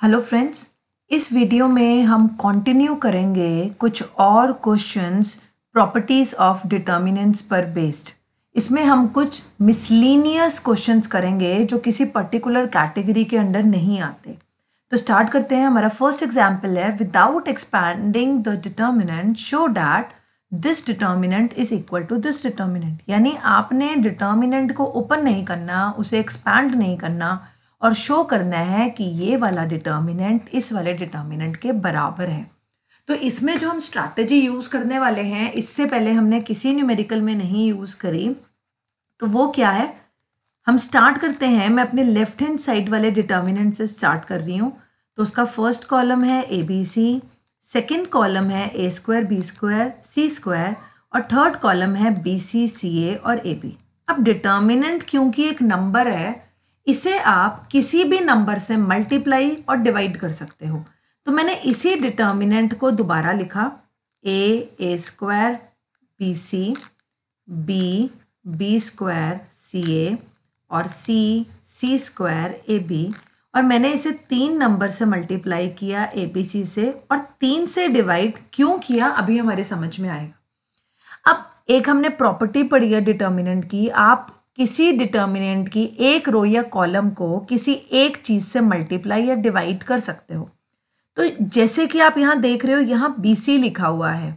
Hello friends, इस video में हम कंटिन्यू करेंगे कुछ और क्वेश्चंस प्रॉपर्टीज ऑफ डिटर्मिनेंट्स पर बेस्ड। इसमें हम कुछ मिसलीनियस क्वेश्चंस करेंगे जो किसी पर्टिकुलर कैटेगरी के अंडर नहीं आते। तो स्टार्ट करते हैं। हमारा फर्स्ट एग्जांपल है, without expanding the determinant show that this determinant is equal to this determinant. यानी आपने डिटर्मिनेंट को ओपन नहीं करना, उसे एक्सपैंड नहीं करना और शो करना है कि ये वाला डिटर्मिनेंट इस वाले डिटर्मिनेंट के बराबर है। तो इसमें जो हम स्ट्रैटेजी यूज़ करने वाले हैं, इससे पहले हमने किसी न्यूमेरिकल में नहीं यूज़ करी। तो वो क्या है, हम स्टार्ट करते हैं। मैं अपने लेफ्ट हैंड साइड वाले डिटर्मिनेंट से स्टार्ट कर रही हूँ। तो उसका फर्स्ट कॉलम है A B C, second column है ए स्क्वायर बी स्क्वायर सी स्क्वायर और थर्ड कॉलम है बी सी सी ए और ए बी। अब डिटर्मिनेंट क्योंकि एक नंबर है, इसे आप किसी भी नंबर से मल्टीप्लाई और डिवाइड कर सकते हो। तो मैंने इसी डिटर्मिनेंट को दोबारा लिखा, a square B c, b square c ए और सी स्क्वायर ए बी। और मैंने इसे 3 नंबर से मल्टीप्लाई किया ए बी सी से और 3 से डिवाइड क्यों किया अभी हमारे समझ में आएगा। अब एक हमने प्रॉपर्टी पढ़ी है डिटर्मिनेंट की, आप किसी डिटर्मिनेंट की एक रो या कॉलम को किसी एक चीज़ से मल्टीप्लाई या डिवाइड कर सकते हो। तो जैसे कि आप यहाँ देख रहे हो, यहाँ बी सी लिखा हुआ है।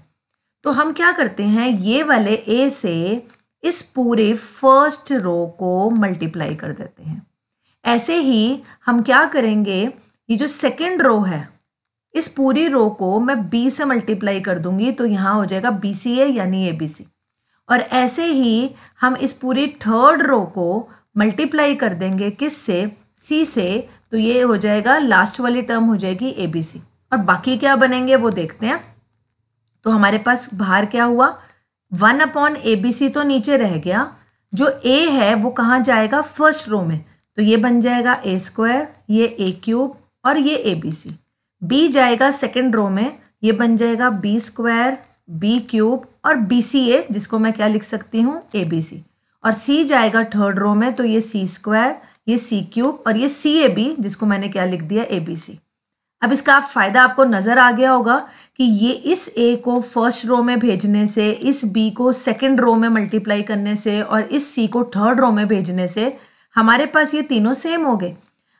तो हम क्या करते हैं, ये वाले ए से इस पूरे फर्स्ट रो को मल्टीप्लाई कर देते हैं। ऐसे ही हम क्या करेंगे, ये जो सेकेंड रो है, इस पूरी रो को मैं बी से मल्टीप्लाई कर दूंगी। तो यहाँ हो जाएगा बी सी ए यानी ए बी सी। और ऐसे ही हम इस पूरी थर्ड रो को मल्टीप्लाई कर देंगे किससे, सी से। तो ये हो जाएगा, लास्ट वाली टर्म हो जाएगी ए बी सी। और बाकी क्या बनेंगे वो देखते हैं। तो हमारे पास बाहर क्या हुआ, 1/ABC तो नीचे रह गया। जो ए है वो कहाँ जाएगा, फर्स्ट रो में। तो ये बन जाएगा ए स्क्वायर, ये ए क्यूब और ये ए बी सी। बी जाएगा सेकेंड रो में, ये बन जाएगा बी स्क्वायर बी क्यूब और बी सी ए, जिसको मैं क्या लिख सकती हूँ, ए बी सी। और सी जाएगा थर्ड रो में, तो ये सी स्क्वायर, ये सी क्यूब और ये सी ए बी, जिसको मैंने क्या लिख दिया, ए बी सी। अब इसका फ़ायदा आपको नज़र आ गया होगा कि ये इस ए को फर्स्ट रो में भेजने से, इस बी को सेकेंड रो में मल्टीप्लाई करने से और इस सी को थर्ड रो में भेजने से हमारे पास ये तीनों सेम हो गए।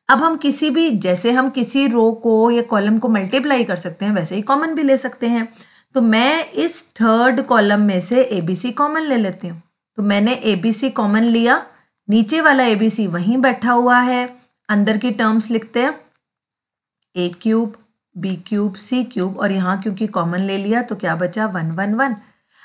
अब हम किसी भी, जैसे हम किसी रो को या कॉलम को मल्टीप्लाई कर सकते हैं, वैसे ही कॉमन भी ले सकते हैं। तो मैं इस थर्ड कॉलम में से ए बी सी कॉमन ले लेती हूँ। तो मैंने ए बी सी कॉमन लिया, नीचे वाला ए बी सी वहीं बैठा हुआ है। अंदर की टर्म्स लिखते हैं, ए क्यूब बी क्यूब सी क्यूब, और यहाँ क्योंकि कॉमन ले लिया तो क्या बचा, 1 1 1।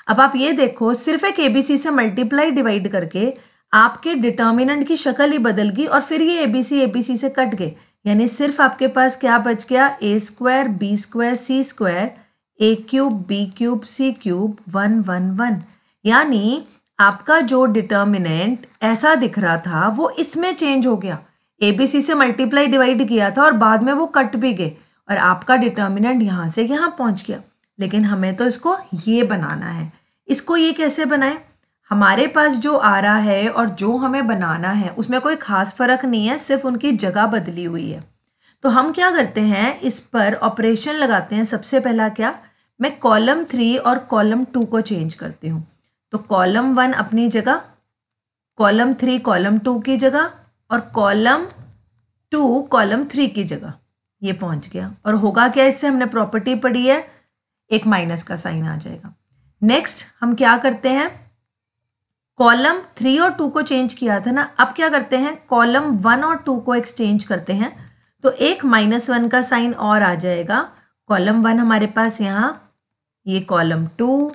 अब आप ये देखो, सिर्फ एक ए बी सी से मल्टीप्लाई डिवाइड करके आपके डिटर्मिनेंट की शक्ल ही बदल गई और फिर ये ए बी सी से कट गए। यानी सिर्फ आपके पास क्या बच गया, ए स्क्वायर बी स्क्वायर सी स्क्वायर ए क्यूब बी क्यूब सी क्यूब 1 1 1। यानी आपका जो डिटर्मिनेंट ऐसा दिख रहा था वो इसमें चेंज हो गया। ए बी सी से मल्टीप्लाई डिवाइड किया था और बाद में वो कट भी गए और आपका डिटर्मिनेंट यहाँ से यहाँ पहुँच गया। लेकिन हमें तो इसको ये बनाना है। इसको ये कैसे बनाएं, हमारे पास जो आ रहा है और जो हमें बनाना है उसमें कोई खास फर्क नहीं है, सिर्फ उनकी जगह बदली हुई है। तो हम क्या करते हैं, इस पर ऑपरेशन लगाते हैं। सबसे पहला क्या, मैं कॉलम 3 और कॉलम 2 को चेंज करती हूँ। तो कॉलम 1 अपनी जगह, कॉलम 3 कॉलम 2 की जगह और कॉलम 2 कॉलम 3 की जगह। ये पहुँच गया। और होगा क्या, इससे हमने प्रॉपर्टी पढ़ी है, एक माइनस का साइन आ जाएगा। नेक्स्ट हम क्या करते हैं, कॉलम 3 और 2 को चेंज किया था ना, अब क्या करते हैं, कॉलम 1 और 2 को एक्सचेंज करते हैं। तो एक -1 का साइन और आ जाएगा। कॉलम 1 हमारे पास यहाँ, ये कॉलम 2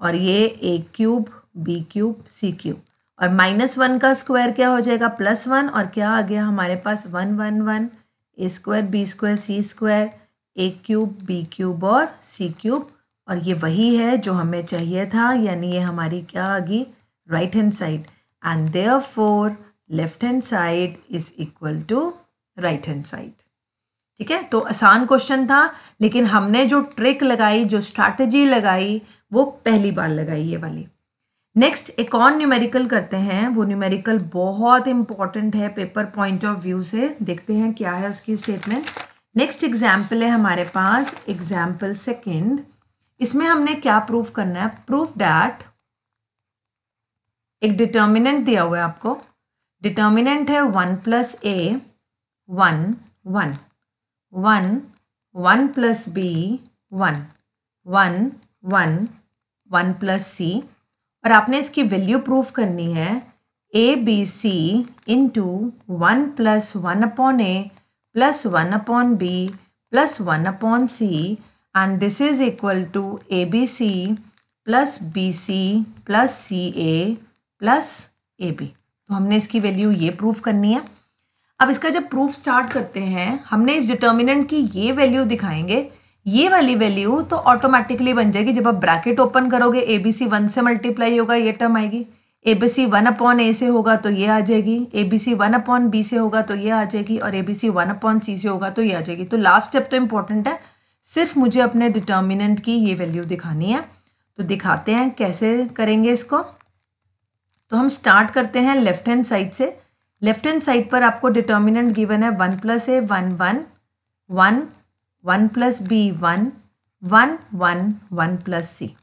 और ये ए क्यूब बी क्यूब सी क्यूब, और -1 का स्क्वायर क्या हो जाएगा, +1, और क्या आ गया हमारे पास 1 1 1 ए स्क्वायर बी स्क्वायर सी स्क्वायर ए क्यूब बी क्यूब और सी क्यूब। और ये वही है जो हमें चाहिए था, यानी ये हमारी क्या आ गई, right hand side. And therefore left hand side is equal to right hand side. ठीक है, तो आसान क्वेश्चन था, लेकिन हमने जो ट्रिक लगाई, जो स्ट्रैटेजी लगाई, वो पहली बार लगाई ये वाली। नेक्स्ट एक और न्यूमेरिकल करते हैं। वो न्यूमेरिकल बहुत इंपॉर्टेंट है पेपर पॉइंट ऑफ व्यू से। देखते हैं क्या है उसकी स्टेटमेंट। नेक्स्ट एग्जाम्पल है हमारे पास एग्जाम्पल सेकेंड। इसमें हमने क्या प्रूफ करना है, प्रूफ दैट एक डिटर्मिनेंट दिया हुआ है आपको, डिटर्मिनेंट है 1 plus A 1 1 1 1 plus B 1 1 1 1 plus सी, और आपने इसकी वैल्यू प्रूफ करनी है A B C into 1 plus 1 upon A plus 1 upon B plus 1 upon C, and this is equal to A B C plus B C plus C A plus A B. तो हमने इसकी value ये proof करनी है। अब इसका जब proof start करते हैं, हमने इस डिटर्मिनेंट की ये वैल्यू दिखाएंगे, ये वाली वैल्यू तो ऑटोमेटिकली बन जाएगी। जब आप ब्रैकेट ओपन करोगे ए बी सी 1 से मल्टीप्लाई होगा, ये टर्म आएगी। ए बी सी 1 अपॉन ए से होगा तो ये आ जाएगी, A B C 1 upon B से होगा तो ये आ जाएगी, और ए बी सी 1 अपॉन सी से होगा तो ये आ जाएगी। तो लास्ट स्टेप तो इंपॉर्टेंट है, सिर्फ मुझे अपने डिटर्मिनेंट की ये वैल्यू दिखानी है। तो दिखाते हैं कैसे करेंगे इसको। तो हम स्टार्ट करते हैं लेफ्ट हैंड साइड से। लेफ्ट हैंड साइड पर आपको डिटर्मिनेंट गिवन है 1 plus A 1 1 1 1 plus B 1 1 1 1 plus सी।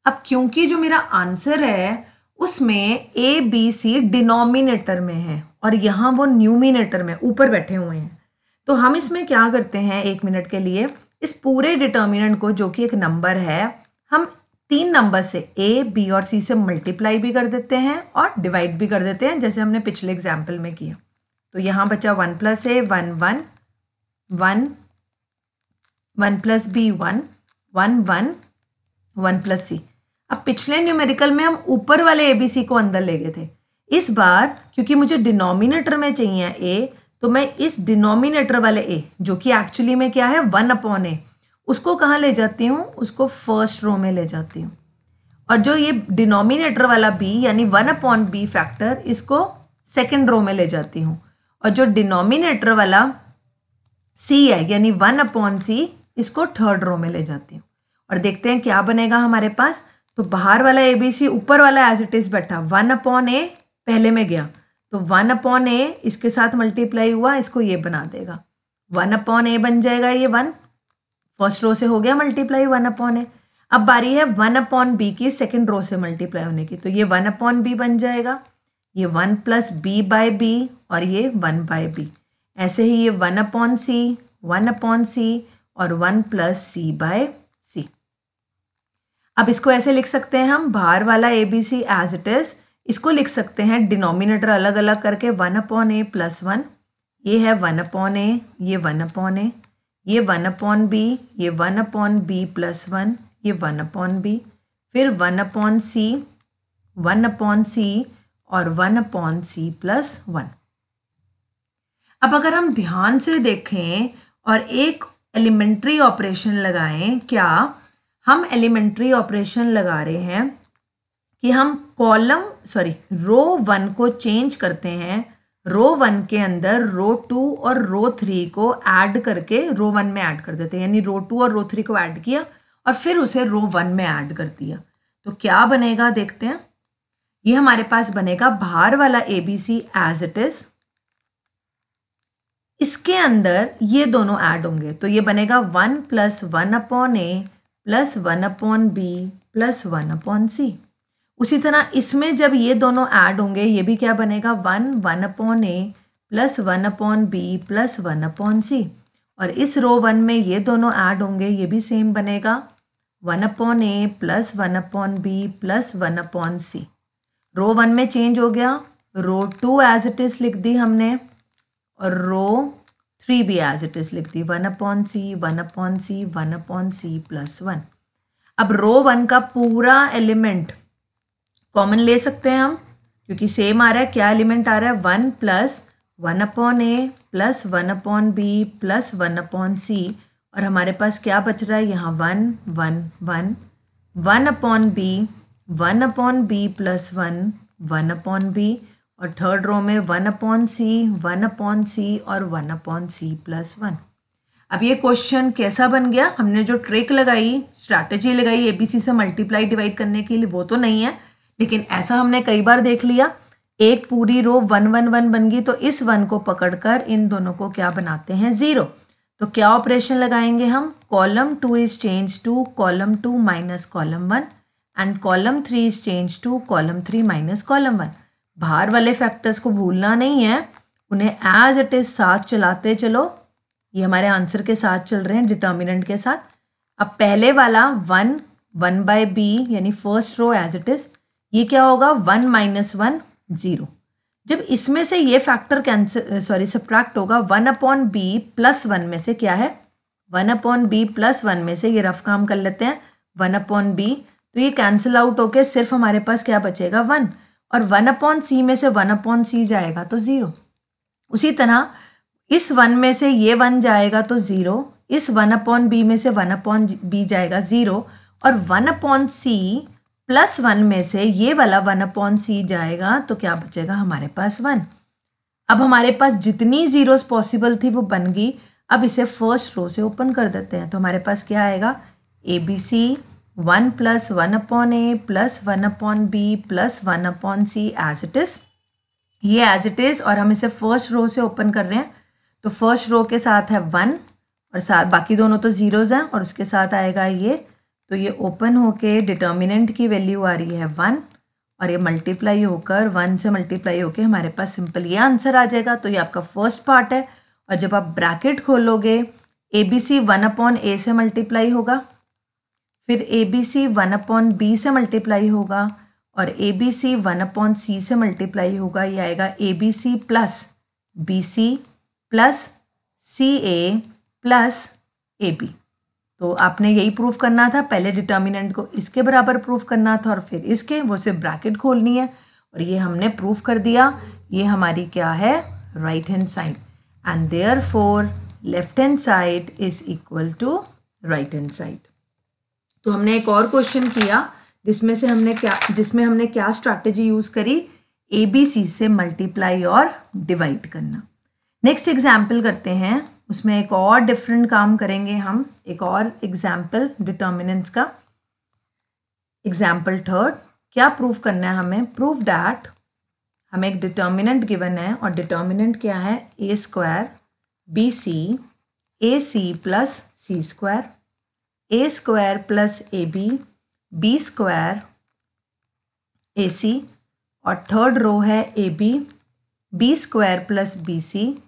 अब क्योंकि जो मेरा आंसर है उसमें ए बी सी डिनोमिनेटर में है और यहाँ वो न्यूमिनेटर में ऊपर बैठे हुए हैं, तो हम इसमें क्या करते हैं, 1 मिनट के लिए इस पूरे डिटर्मिनेंट को, जो कि एक नंबर है, हम 3 नंबर से ए बी और सी से मल्टीप्लाई भी कर देते हैं और डिवाइड भी कर देते हैं, जैसे हमने पिछले एग्जाम्पल में किया। तो यहाँ बचा 1 plus A 1 1 1 1 plus B 1 1 1 1 plus सी। अब पिछले न्यूमेरिकल में हम ऊपर वाले ए बी सी को अंदर ले गए थे। इस बार क्योंकि मुझे डिनोमिनेटर में चाहिए ए, तो मैं इस डिनोमिनेटर वाले ए, जो कि एक्चुअली में क्या है 1 अपॉन ए, उसको कहाँ ले जाती हूँ, उसको फर्स्ट रो में ले जाती हूँ। और जो ये डिनोमिनेटर वाला बी यानी 1 अपॉन बी फैक्टर, इसको सेकेंड रो में ले जाती हूँ। और जो डिनोमिनेटर वाला सी है यानी 1 अपॉन सी, इसको थर्ड रो में ले जाती हूँ। और देखते हैं क्या बनेगा हमारे पास। तो बाहर वाला ए बी सी, ऊपर वाला एज इट इज बैठा, 1 अपॉन ए पहले में गया, तो 1 अपॉन ए इसके साथ मल्टीप्लाई हुआ, इसको ये बना देगा, 1 अपॉन ए बन जाएगा, ये 1 फर्स्ट रो से हो गया मल्टीप्लाई 1 अपॉन ए। अब बारी है 1 अपॉन बी की सेकेंड रो से मल्टीप्लाई होने की, तो ये 1 अपॉन बी बन जाएगा, ये 1 प्लस बी बाय बी और ये 1 बाय बी। ऐसे ही ये 1 अपॉन सी 1 अपॉन सी और 1 प्लस सी बाय सी। अब इसको ऐसे लिख सकते हैं हम, बाहर वाला A B C as it is, इसको लिख सकते हैं डिनोमिनेटर अलग अलग करके 1 अपॉन ए प्लस 1, ये है 1 अपॉन ए, ये 1 अपॉन ए, ये 1 अपॉन बी, ये 1 अपॉन बी प्लस 1, ये 1 अपॉन बी, फिर 1 अपॉन सी 1 अपॉन सी और 1 अपॉन सी प्लस 1। अब अगर हम ध्यान से देखें और एक एलिमेंट्री ऑपरेशन लगाएं, क्या हम एलिमेंट्री ऑपरेशन लगा रहे हैं कि हम रो 1 को चेंज करते हैं, रो 1 के अंदर रो 2 और रो 3 को ऐड करके रो 1 में ऐड कर देते हैं, यानी रो 2 और रो 3 को ऐड किया और फिर उसे रो 1 में ऐड कर दिया। तो क्या बनेगा देखते हैं। ये हमारे पास बनेगा बाहर वाला A B C as it is, इसके अंदर ये दोनों ऐड होंगे, तो ये बनेगा 1 प्लस 1 अपॉन ए plus 1 upon B plus 1 upon c. उसी तरह इसमें जब ये दोनों ऐड होंगे, ये भी क्या बनेगा 1 अपॉन ए plus 1 upon B plus 1 upon c. और इस रो 1 में ये दोनों ऐड होंगे, ये भी सेम बनेगा 1 अपॉन ए plus 1 upon B plus 1 upon c. Row 1 में चेंज हो गया, रो 2 एज इट इज लिख दी हमने और रो 3 भी एज इट इज लिख दी, 1 अपॉन सी 1 अपॉन सी 1 अपॉन सी प्लस 1। अब रो 1 का पूरा एलिमेंट कॉमन ले सकते हैं हम, क्योंकि सेम आ रहा है। क्या एलिमेंट आ रहा है 1 प्लस 1 अपॉन ए plus 1 upon B plus 1 upon c, और हमारे पास क्या बच रहा है यहाँ 1 1 1 1 upon B 1 upon B plus 1 1 upon B, और थर्ड रो में 1 अपॉन सी 1 अपॉन सी और 1 अपॉन सी प्लस 1। अब ये क्वेश्चन कैसा बन गया, हमने जो ट्रिक लगाई, स्ट्रैटेजी लगाई ए बी सी से मल्टीप्लाई डिवाइड करने के लिए, वो तो नहीं है, लेकिन ऐसा हमने कई बार देख लिया। एक पूरी रो 1 1 1 बन गई, तो इस 1 को पकड़कर इन दोनों को क्या बनाते हैं 0। तो क्या ऑपरेशन लगाएंगे हम, column 2 is change to column 2 minus column 1 and column 3 is change to column 3 minus column 1। बाहर वाले फैक्टर्स को भूलना नहीं है, उन्हें एज इट इज साथ चलाते चलो। ये हमारे आंसर के साथ चल रहे हैं, डिटर्मिनेंट के साथ। अब पहले वाला 1 बाय बी यानी first row as it is, ये क्या होगा 1 माइनस 1 0। जब इसमें से ये फैक्टर कैंसिल सब्ट्रैक्ट होगा 1 अपॉन बी प्लस 1 में से, क्या है 1 अपॉन बी प्लस 1 में से, ये रफ काम कर लेते हैं 1 अपॉन बी, तो ये कैंसिल आउट होके सिर्फ हमारे पास क्या बचेगा 1, और 1 अपॉन सी में से 1 अपॉन सी जाएगा तो 0। उसी तरह इस 1 में से ये 1 जाएगा तो 0, इस 1 अपॉन बी में से 1 अपॉन बी जाएगा 0, और 1 अपॉन सी प्लस 1 में से ये वाला 1 अपॉन सी जाएगा तो क्या बचेगा हमारे पास 1। अब हमारे पास जितनी जीरोस पॉसिबल थी वो बन गई। अब इसे फर्स्ट रो से ओपन कर देते हैं, तो हमारे पास क्या आएगा A B C 1 plus 1 upon A plus 1 upon B plus 1 upon C as it is, ये एज इट इज़, और हम इसे फर्स्ट रो से ओपन कर रहे हैं। तो फर्स्ट रो के साथ है 1 और साथ बाकी दोनों तो जीरोज़ हैं, और उसके साथ आएगा ये, तो ये ओपन होके डिटर्मिनेंट की वैल्यू आ रही है 1, और ये मल्टीप्लाई होकर 1 से मल्टीप्लाई होके हमारे पास सिंपल ये आंसर आ जाएगा। तो ये आपका फर्स्ट पार्ट है। और जब आप ब्रैकेट खोलोगे ए बी सी 1 अपॉन ए से मल्टीप्लाई होगा, फिर A B C 1 upon B से मल्टीप्लाई होगा, और ए बी सी 1 अपॉन सी से मल्टीप्लाई होगा। ये आएगा A B C plus B C plus C A plus A B. तो आपने यही प्रूफ करना था, पहले डिटर्मिनेंट को इसके बराबर प्रूफ करना था और फिर इसके, वो सिर्फ ब्रैकेट खोलनी है, और ये हमने प्रूफ कर दिया। ये हमारी क्या है right hand side, and therefore left hand side is equal to right hand side. तो हमने एक और क्वेश्चन किया जिसमें हमने क्या स्ट्रैटेजी यूज़ करी, ए बी सी से मल्टीप्लाई और डिवाइड करना। नेक्स्ट एग्जाम्पल करते हैं, उसमें एक और डिफरेंट काम करेंगे हम, एक और एग्जाम्पल डिटर्मिनेंट्स का। एग्जाम्पल थर्ड, क्या प्रूफ करना है हमें, प्रूफ दैट हमें एक डिटर्मिनेंट गिवन है, और डिटर्मिनेंट क्या है ए square B c a c plus c square, a square plus A B square a c, और थर्ड रो है A B square plus B C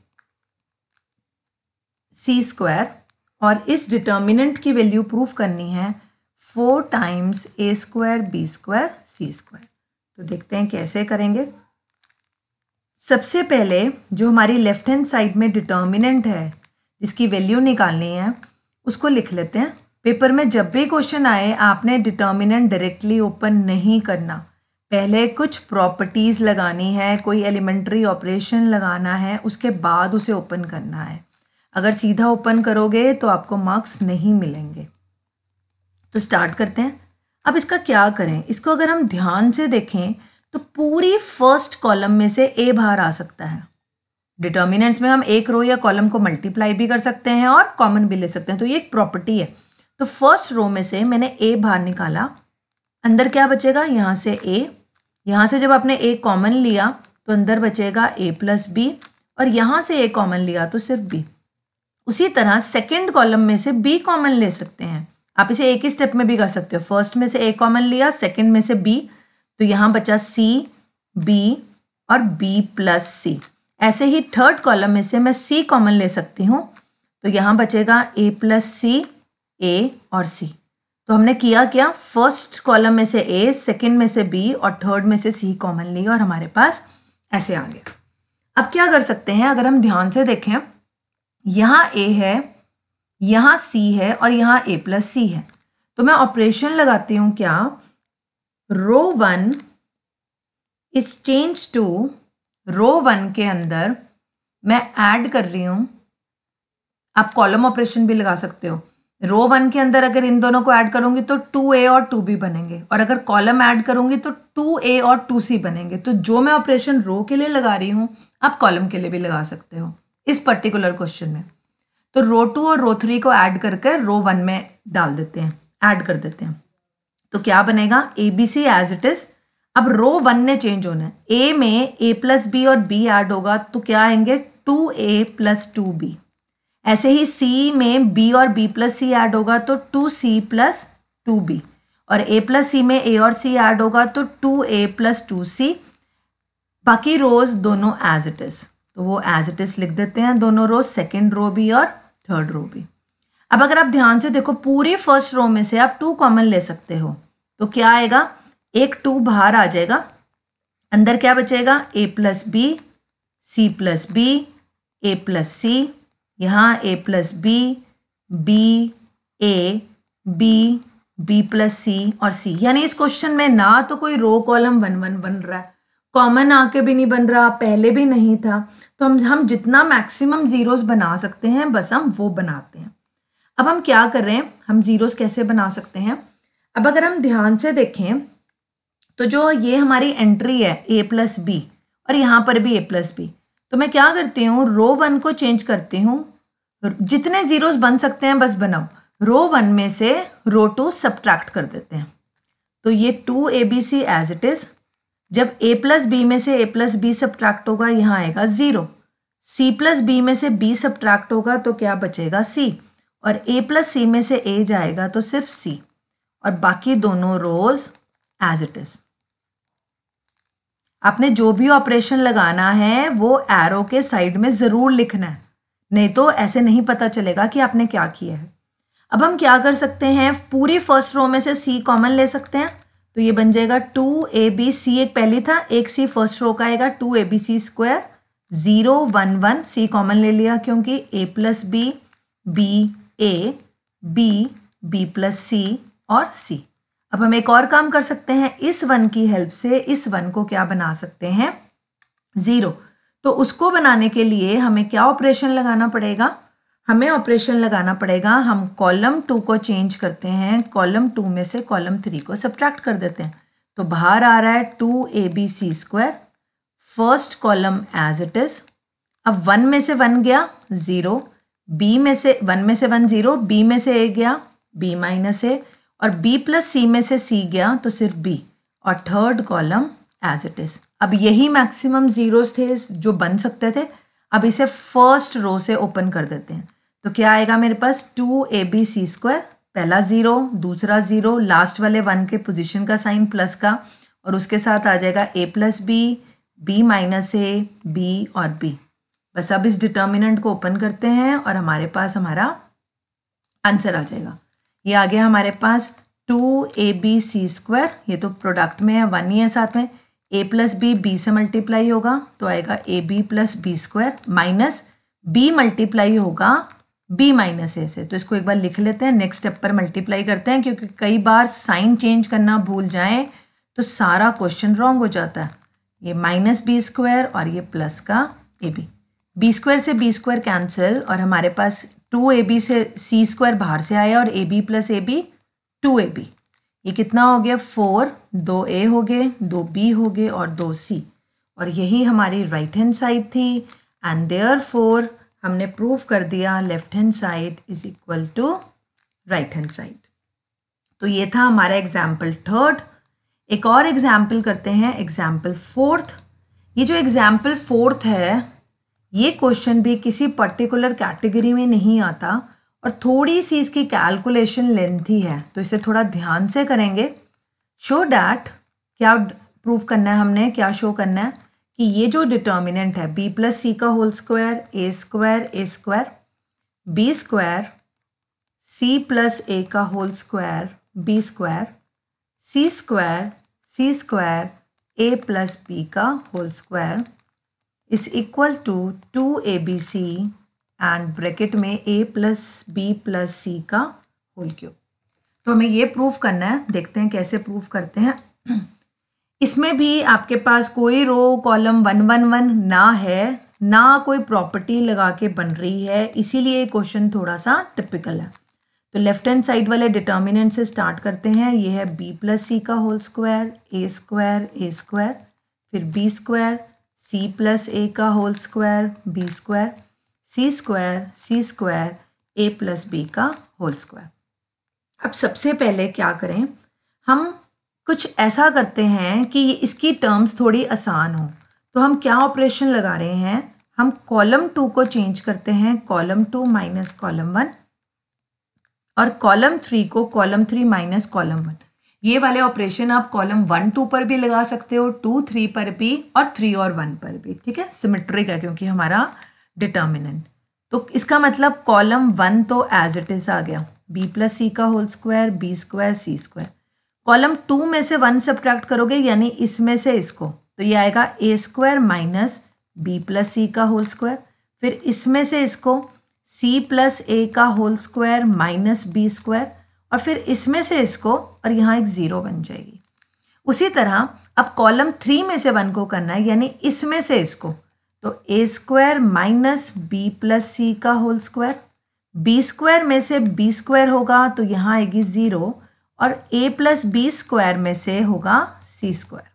square, और इस डिटर्मिनेंट की वैल्यू प्रूफ करनी है 4 times a square B square C square. तो देखते हैं कैसे करेंगे। सबसे पहले जो हमारी लेफ्ट हैंड साइड में डिटर्मिनेंट है जिसकी वैल्यू निकालनी है उसको लिख लेते हैं। पेपर में जब भी क्वेश्चन आए आपने डिटर्मिनेंट डायरेक्टली ओपन नहीं करना, पहले कुछ प्रॉपर्टीज़ लगानी है, कोई एलिमेंट्री ऑपरेशन लगाना है, उसके बाद उसे ओपन करना है। अगर सीधा ओपन करोगे तो आपको मार्क्स नहीं मिलेंगे। तो स्टार्ट करते हैं। अब इसका क्या करें, इसको अगर हम ध्यान से देखें तो पूरी फर्स्ट कॉलम में से ए बाहर आ सकता है। डिटर्मिनेंट्स में हम एक रो या कॉलम को मल्टीप्लाई भी कर सकते हैं और कॉमन भी ले सकते हैं, तो ये एक प्रॉपर्टी है। तो फर्स्ट रो में से मैंने ए बाहर निकाला, अंदर क्या बचेगा, यहाँ से ए, यहाँ से जब आपने ए कॉमन लिया तो अंदर बचेगा ए प्लस बी, और यहाँ से ए कॉमन लिया तो सिर्फ बी। उसी तरह सेकेंड कॉलम में से बी कॉमन ले सकते हैं, आप इसे एक ही स्टेप में भी कर सकते हो। फर्स्ट में से ए कॉमन लिया, सेकेंड में से बी, तो यहाँ बचा सी बी और बी प्लस सी। ऐसे ही थर्ड कॉलम में से मैं सी कॉमन ले सकती हूँ, तो यहाँ बचेगा ए प्लस सी, ए और सी। तो हमने किया क्या, फर्स्ट कॉलम में से ए, सेकेंड में से बी और थर्ड में से सी कॉमन लिया और हमारे पास ऐसे आ गया। अब क्या कर सकते हैं, अगर हम ध्यान से देखें, यहाँ ए है, यहाँ सी है और यहाँ ए प्लस सी है, तो मैं ऑपरेशन लगाती हूँ क्या, रो 1 इज चेंज टू रो 1 के अंदर मैं ऐड कर रही हूँ। आप कॉलम ऑपरेशन भी लगा सकते हो। रो 1 के अंदर अगर इन दोनों को ऐड करूंगी तो 2a और 2b बनेंगे, और अगर कॉलम ऐड करूंगी तो 2a और 2c बनेंगे। तो जो मैं ऑपरेशन रो के लिए लगा रही हूँ आप कॉलम के लिए भी लगा सकते हो इस पर्टिकुलर क्वेश्चन में। तो रो 2 और रो 3 को ऐड करके रो 1 में डाल देते हैं, ऐड कर देते हैं। तो क्या बनेगा, A B C as it is. अब रो 1 ने चेंज होना है, ए में a प्लस बी और b ऐड होगा तो क्या आएंगे 2a प्लस 2b। ऐसे ही C में B और B प्लस C ऐड होगा तो 2C प्लस 2B, और A प्लस C में A और C ऐड होगा तो 2A प्लस 2C। बाकी रोज दोनों एज इट इज, तो वो एज इट इज लिख देते हैं दोनों रोज, सेकेंड रो भी और थर्ड रो भी। अब अगर आप ध्यान से देखो पूरी फर्स्ट रो में से आप 2 कॉमन ले सकते हो, तो क्या आएगा, एक 2 बाहर आ जाएगा, अंदर क्या बचेगा, A plus b, C plus b, A plus c, यहाँ A plus B, B, A, B, B plus सी और C। यानी इस क्वेश्चन में ना तो कोई रो कॉलम 1 1 बन रहा है, कॉमन आके भी नहीं बन रहा, पहले भी नहीं था, तो हम जितना मैक्सिमम जीरोस बना सकते हैं बस हम वो बनाते हैं। अब हम क्या कर रहे हैं, हम जीरोस कैसे बना सकते हैं। अब अगर हम ध्यान से देखें तो जो ये हमारी एंट्री है A प्लस बी और यहाँ पर भी A प्लस बी, तो मैं क्या करती हूँ, रो 1 को चेंज करती हूँ, जितने जीरोस बन सकते हैं बस बनाओ, रो 1 में से रो 2 सब्ट्रैक्ट कर देते हैं, तो ये 2ABC एज इट इज। जब A प्लस बी में से A प्लस बी सब्ट्रैक्ट होगा, यहाँ आएगा 0, C प्लस बी में से B सब्ट्रैक्ट होगा तो क्या बचेगा, C, और A प्लस C में से A जाएगा तो सिर्फ C, और बाकी दोनों रोज एज इट इज। आपने जो भी ऑपरेशन लगाना है वो एरो के साइड में ज़रूर लिखना है, नहीं तो ऐसे नहीं पता चलेगा कि आपने क्या किया है। अब हम क्या कर सकते हैं, पूरी फर्स्ट रो में से C कॉमन ले सकते हैं, तो ये बन जाएगा 2ABC, एक पहली था, एक C फर्स्ट रो का आएगा 2ABC स्क्वायर, 0 1 1, C कॉमन ले लिया क्योंकि A plus B, B A, B, B plus C और C। अब हम एक और काम कर सकते हैं, इस 1 की हेल्प से इस 1 को क्या बना सकते हैं, 0, तो उसको बनाने के लिए हमें क्या ऑपरेशन लगाना पड़ेगा, हमें ऑपरेशन लगाना पड़ेगा, हम कॉलम 2 को चेंज करते हैं, कॉलम 2 में से कॉलम 3 को सब्ट्रैक्ट कर देते हैं, तो बाहर आ रहा है 2ABC square, first column as it is. अब 1 में से 1 गया 0, B में से 1 में से 1 0, B में से A गया B माइनस A, और B प्लस C में से C गया तो सिर्फ B, और third column as it is. अब यही मैक्सिमम जीरोस थे जो बन सकते थे। अब इसे फर्स्ट रो से ओपन कर देते हैं, तो क्या आएगा मेरे पास, 2ABC स्क्वायर, पहला 0, दूसरा 0, लास्ट वाले 1 के पोजीशन का साइन प्लस का, और उसके साथ आ जाएगा A plus B, B minus A, B और B। बस अब इस डिटर्मिनेंट को ओपन करते हैं और हमारे पास हमारा आंसर आ जाएगा। ये आ गया हमारे पास 2ABC स्क्वायर, ये तो प्रोडक्ट में है, 1 ही है साथ में, A प्लस बी B से मल्टीप्लाई होगा तो आएगा AB plus B square, minus B multiply होगा B माइनस A से, तो इसको एक बार लिख लेते हैं, नेक्स्ट स्टेप पर मल्टीप्लाई करते हैं, क्योंकि कई बार साइन चेंज करना भूल जाएं तो सारा क्वेश्चन रॉन्ग हो जाता है। ये माइनस B स्क्वायर और ये प्लस का AB, B स्क्वायर से B स्क्वायर कैंसिल, और हमारे पास 2AB से C स्क्वायर बाहर से आया, और AB प्लस AB 2AB, ये कितना हो गया, 4, 2A हो गए, 2B हो गए और 2C, और यही हमारी राइट हैंड साइड थी, एंड देयरफॉर हमने प्रूव कर दिया left hand side is equal to right hand side. तो ये था हमारा एग्जाम्पल थर्ड। एक और एग्जाम्पल करते हैं, एग्जाम्पल फोर्थ। ये जो एग्जाम्पल फोर्थ है, ये क्वेश्चन भी किसी पर्टिकुलर कैटेगरी में नहीं आता और थोड़ी सी इसकी कैलकुलेशन लेंथी है, तो इसे थोड़ा ध्यान से करेंगे। शो डैट, क्या प्रूव करना है हमने, क्या शो करना है कि ये जो डिटर्मिनेंट है b प्लस सी का whole square, a square, b square, c plus a का whole square, b square, c square a plus b का whole square is equal to 2abc and bracket में a plus b plus c का whole cube. तो हमें ये proof करना है, देखते हैं कैसे प्रूफ करते हैं। इसमें भी आपके पास कोई रो कॉलम 1 1 1 ना है, ना कोई प्रॉपर्टी लगा के बन रही है, इसीलिए क्वेश्चन थोड़ा सा टिपिकल है। तो लेफ्ट हैंड साइड वाले डिटर्मिनेंट से स्टार्ट करते हैं। ये है b प्लस सी का होल स्क्वायर, a स्क्वायर, फिर b square, c plus a का whole square, b square, c square a plus b का होल स्क्वायर। अब सबसे पहले क्या करें, हम कुछ ऐसा करते हैं कि इसकी टर्म्स थोड़ी आसान हो। तो हम क्या ऑपरेशन लगा रहे हैं, हम कॉलम 2 को चेंज करते हैं कॉलम 2 माइनस कॉलम 1 और कॉलम 3 को कॉलम 3 माइनस कॉलम 1। ये वाले ऑपरेशन आप कॉलम 1 2 पर भी लगा सकते हो, 2 3 पर भी और 3 और 1 पर भी, ठीक है। सिमेट्रिक है क्योंकि हमारा डिटर्मिनेंट। तो इसका मतलब कॉलम 1 तो एज इट इज आ गया, b प्लस सी का whole square b square c square. Column 2 में से 1 सब्ट्रैक्ट करोगे यानी इसमें से इसको, तो ये आएगा a square minus b plus सी का होल स्क्वायर। फिर इसमें से इसको c प्लस a का whole square minus b square, और फिर इसमें से इसको, और यहाँ एक 0 बन जाएगी। उसी तरह अब कॉलम 3 में से 1 को करना है यानी इसमें से इसको, तो a square minus b plus सी का होल स्क्वायर। b स्क्वायर में से b स्क्वायर होगा तो यहाँ आएगी 0, और a प्लस b स्क्वायर में से होगा c स्क्वायर।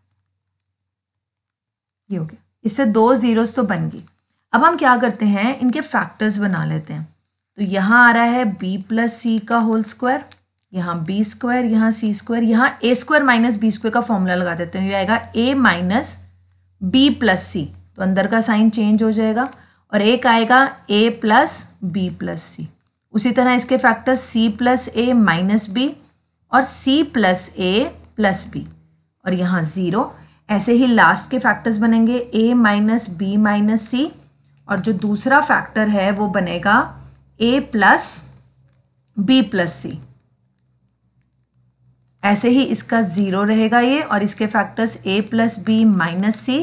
ये हो गया, इससे 2 जीरोस तो बन गई। अब हम क्या करते हैं, इनके फैक्टर्स बना लेते हैं। तो यहाँ आ रहा है b प्लस सी का होल स्क्वायर, यहाँ b स्क्वायर, यहाँ c स्क्वायर, यहाँ a square minus b square का फॉर्मूला लगा देते हैं। ये आएगा a माइनस b प्लस सी, तो अंदर का साइन चेंज हो जाएगा, और एक आएगा a प्लस b प्लस सी। उसी तरह इसके factors c plus a minus b और c plus a plus b, और यहाँ 0। ऐसे ही लास्ट के फैक्टर्स बनेंगे a minus b minus c, और जो दूसरा फैक्टर है वो बनेगा a plus b plus c। ऐसे ही इसका 0 रहेगा ये, और इसके factors a plus b minus c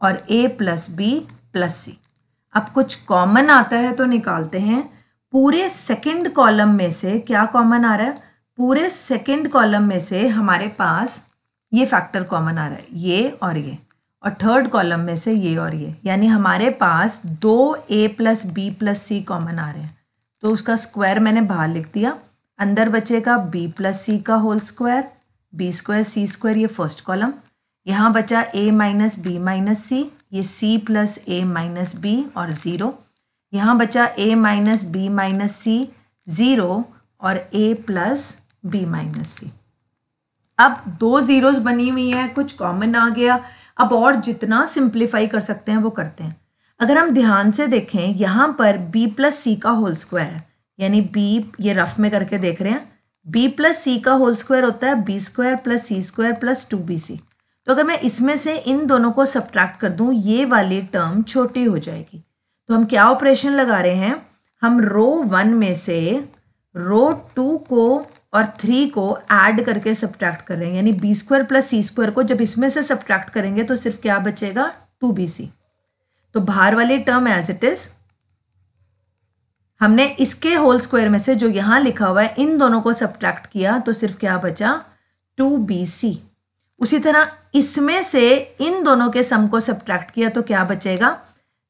और a plus b plus c। अब कुछ कॉमन आता है तो निकालते हैं। पूरे सेकंड कॉलम में से क्या कॉमन आ रहा है, पूरे सेकंड कॉलम में से हमारे पास ये फैक्टर कॉमन आ रहा है, ये और ये, और थर्ड कॉलम में से ये और ये, यानी हमारे पास 2a प्लस b प्लस सी कॉमन आ रहे हैं। तो उसका स्क्वायर मैंने बाहर लिख दिया, अंदर बचेगा b प्लस सी का whole square, b square c square, ये फर्स्ट कॉलम। यहाँ बचा a minus b minus C, ये c plus a minus b और 0। यहाँ बचा a minus b minus C 0 और a plus b minus C. अब 2 जीरोस बनी हुई हैं, कुछ कॉमन आ गया। अब और जितना सिंप्लीफाई कर सकते हैं वो करते हैं। अगर हम ध्यान से देखें, यहाँ पर b प्लस सी का होल स्क्वायर है, यानी b, ये रफ में करके देख रहे हैं, b प्लस सी का होल स्क्वायर होता है b square plus c square plus 2bc। तो अगर मैं इसमें से इन दोनों को सब्ट्रैक्ट कर दूं, ये वाली टर्म छोटी हो जाएगी। तो हम क्या ऑपरेशन लगा रहे हैं, हम रो 1 में से रो 2 को और 3 को ऐड करके सब्ट्रैक्ट कर रहे हैं, यानी b square plus c square को जब इसमें से सब्ट्रैक्ट करेंगे तो सिर्फ क्या बचेगा, 2bc। तो बाहर वाली टर्म एज इट इज, हमने इसके होल स्क्वायर में से जो यहाँ लिखा हुआ है इन दोनों को सब्ट्रैक्ट किया तो सिर्फ क्या बचा, 2bc। उसी तरह इसमें से इन दोनों के सम को सब्ट्रैक्ट किया तो क्या बचेगा,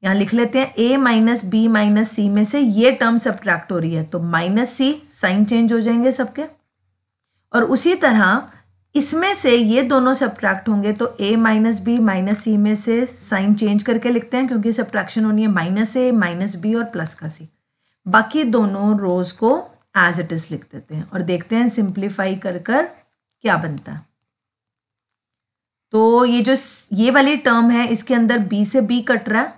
यहाँ लिख लेते हैं a माइनस b माइनस सी में से ये टर्म सब्ट्रैक्ट हो रही है तो माइनस सी, साइन चेंज हो जाएंगे सबके। और उसी तरह इसमें से ये दोनों सब्ट्रैक्ट होंगे तो a माइनस b माइनस सी में से साइन चेंज करके लिखते हैं क्योंकि सब्ट्रैक्शन होनी है माइनस a माइनस b और प्लस का c। बाकी दोनों रोज को एज इट इज लिख देते हैं और देखते हैं सिंप्लीफाई कर कर क्या बनता है। तो ये जो ये वाली टर्म है इसके अंदर b से b कट रहा है,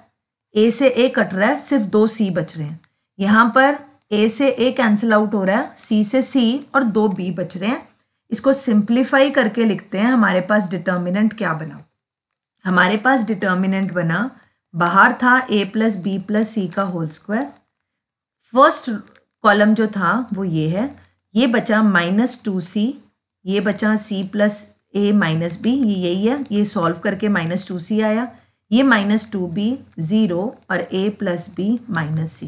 a से a कट रहा है, सिर्फ 2 c बच रहे हैं। यहाँ पर a से a कैंसिल आउट हो रहा है, c से c और 2 b बच रहे हैं। इसको सिंप्लीफाई करके लिखते हैं। हमारे पास डिटर्मिनेंट क्या बना, हमारे पास डिटर्मिनेंट बना, बाहर था a प्लस बी प्लस सी का होल स्क्वायर, फर्स्ट कॉलम जो था वो ये है, ये बचा माइनस 2c, ये बचा c plus a minus b, ये यही है, ये सॉल्व करके माइनस 2c आया, ये माइनस 2b 0 और a plus b minus c।